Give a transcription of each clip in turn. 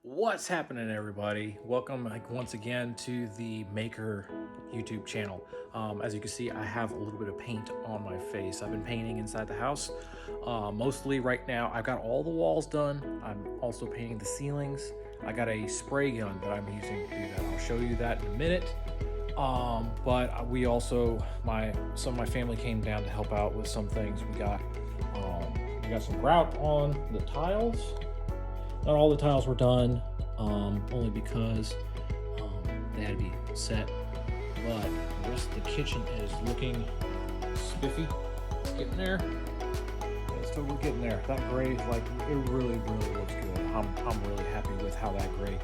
What's happening, everybody? Welcome once again to the Maker YouTube channel. As you can see, I have a little bit of paint on my face. I've been painting inside the house. Mostly right now, I've got all the walls done. I'm also painting the ceilings. I got a spray gun that I'm using to do that. I'll show you that in a minute. But we also, some of my family came down to help out with some things. We got some grout on the tiles. Not all the tiles were done, only because they had to be set. But the rest of the kitchen is looking spiffy. It's getting there. Yeah, it's totally getting there. That gray, like, it really, really looks good. I'm really happy with how that gray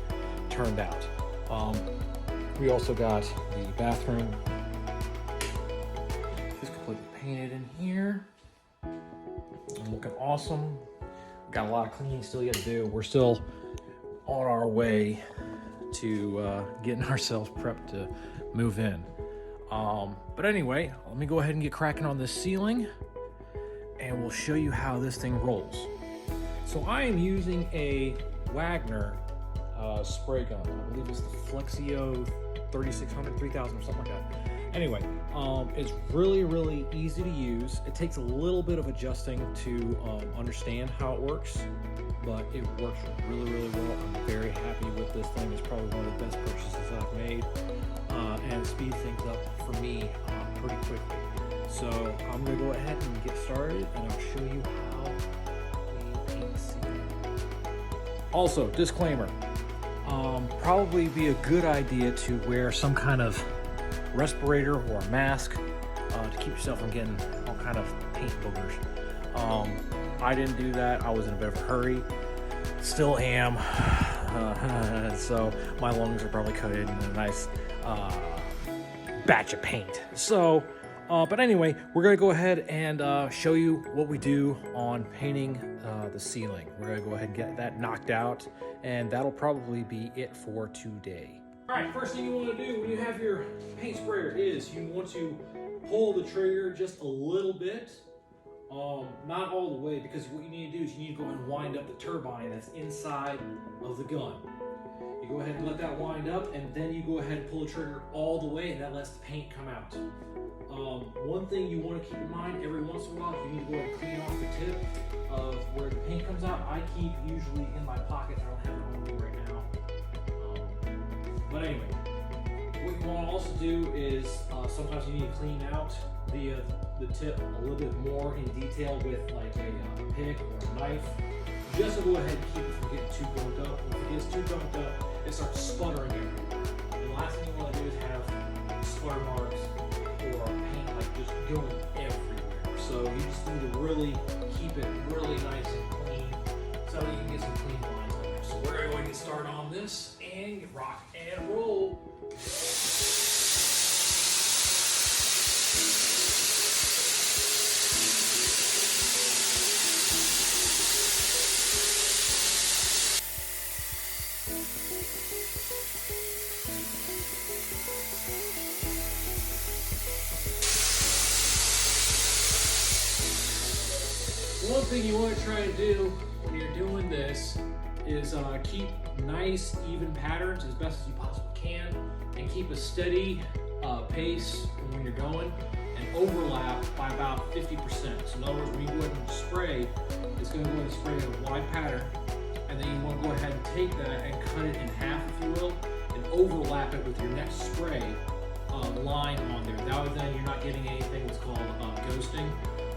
turned out. We also got the bathroom. It's completely painted in here. Looking awesome. Got a lot of cleaning still yet to do. We're still on our way to getting ourselves prepped to move in. But anyway, let me go ahead and get cracking on this ceiling and we'll show you how this thing rolls. So I am using a Wagner spray gun. I believe it's the Flexio 3600, 3000 or something like that. Anyway, it's really, really easy to use. It takes a little bit of adjusting to understand how it works, but it works really, really well. I'm very happy with this thing. It's probably one of the best purchases I've made, and it speeds things up for me pretty quickly. So I'm gonna go ahead and get started, and I'll show you how we paint the ceiling. Also, disclaimer, probably be a good idea to wear some kind of respirator or a mask to keep yourself from getting all kind of paint boogers. I didn't do that. I was in a bit of a hurry. Still am. So my lungs are probably coated in a nice batch of paint. So, but anyway, we're gonna go ahead and show you what we do on painting the ceiling. We're gonna go ahead and get that knocked out, and that'll probably be it for today. All right, first thing you want to do when you have your paint sprayer is you want to pull the trigger just a little bit, not all the way, because what you need to do is you need to go ahead and wind up the turbine that's inside of the gun. You go ahead and let that wind up, and then you go ahead and pull the trigger all the way, and that lets the paint come out. One thing you want to keep in mind, every once in a while, you need to go ahead and clean off the tip of where the paint comes out. I keep usually in my pocket. I don't have it on me right now. But anyway, what you want to also do is sometimes you need to clean out the tip a little bit more in detail with like a pick or a knife, just to go ahead and keep it from getting too gunked up. If it gets too gunked up, it starts sputtering everywhere. And the last thing you want to do is have sputter marks or paint like just going everywhere. So you just need to really keep it really nice and clean so you can get some clean lines on there. So we're going to get started on this and rock and roll. One thing you want to try to do when you're doing this is keep nice, even patterns as best as you possibly can, and keep a steady pace when you're going, and overlap by about 50%. So in other words, when you go ahead and spray, it's going to go ahead and spray in a wide pattern, and then you want to go ahead and take that and cut it in half, if you will, and overlap it with your next spray line on there. That way then you're not getting anything that's called ghosting,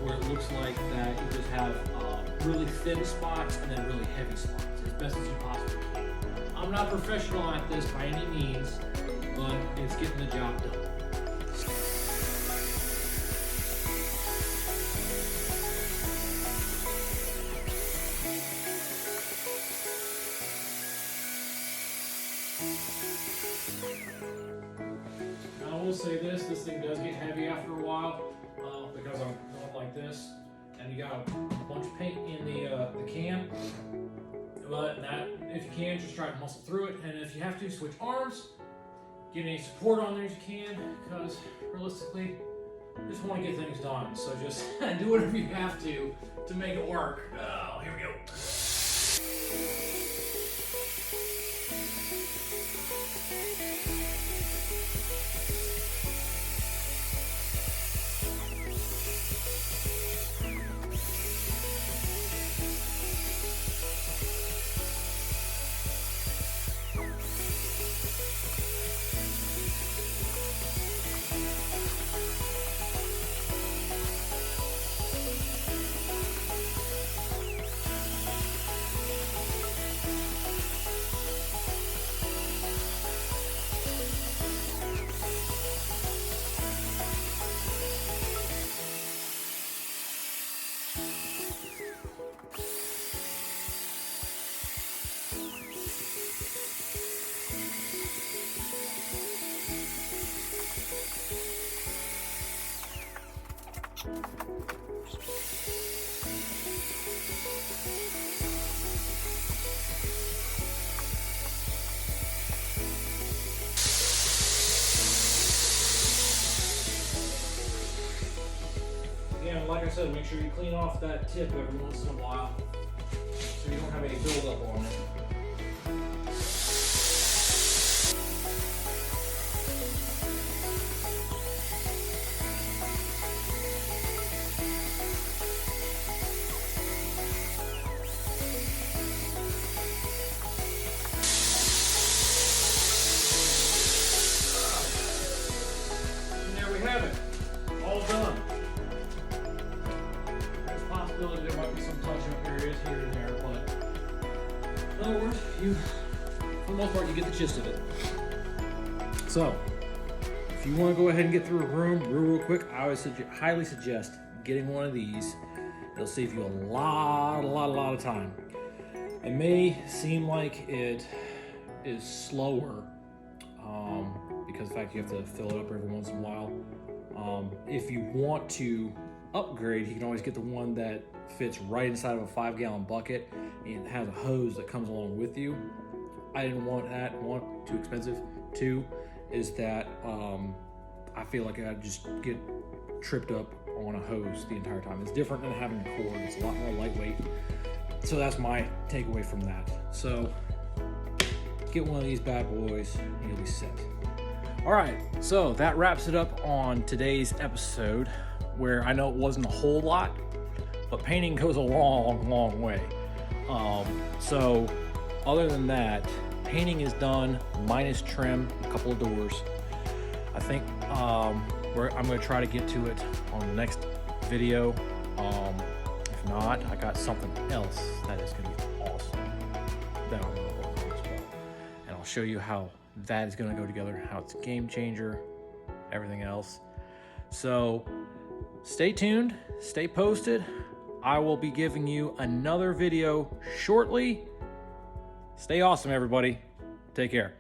where it looks like that you just have really thin spots and then really heavy spots, as best as you possibly can. I'm not professional at this by any means, but it's getting the job done. Now I will say this thing does get heavy after a while because I'm going like this, and you got a bunch of paint in the can. But that, if you can, just try to muscle through it, and if you have to, switch arms, get any support on there as you can, because realistically, you just want to get things done. So just do whatever you have to make it work. Oh, here we go. like I said, make sure you clean off that tip every once in a while so you don't have any buildup on it. And there we have it. All done. There's a possibility there might be some touch-up areas here and there, but in other words, for the most part, you get the gist of it. So, if you want to go ahead and get through a room real quick, I would highly suggest getting one of these. It'll save you a lot of time. It may seem like it is slower because of the fact you have to fill it up every once in a while. If you want to upgrade, you can always get the one that fits right inside of a 5-gallon bucket and has a hose that comes along with you. I didn't want that. One, too expensive. Two, is that I feel like I just get tripped up on a hose the entire time. It's different than having a cord. It's a lot more lightweight. So that's my takeaway from that. So get one of these bad boys and you'll be set. All right, so that wraps it up on today's episode, where I know it wasn't a whole lot, but painting goes a long way. So other than that, painting is done, minus trim, a couple of doors. I think I'm going to try to get to it on the next video. If not, I got something else that is going to be awesome that I'm going to work on as well. And I'll show you how that is going to go together, how it's a game changer, everything else. So stay tuned, stay posted. I will be giving you another video shortly. Stay awesome, everybody. Take care.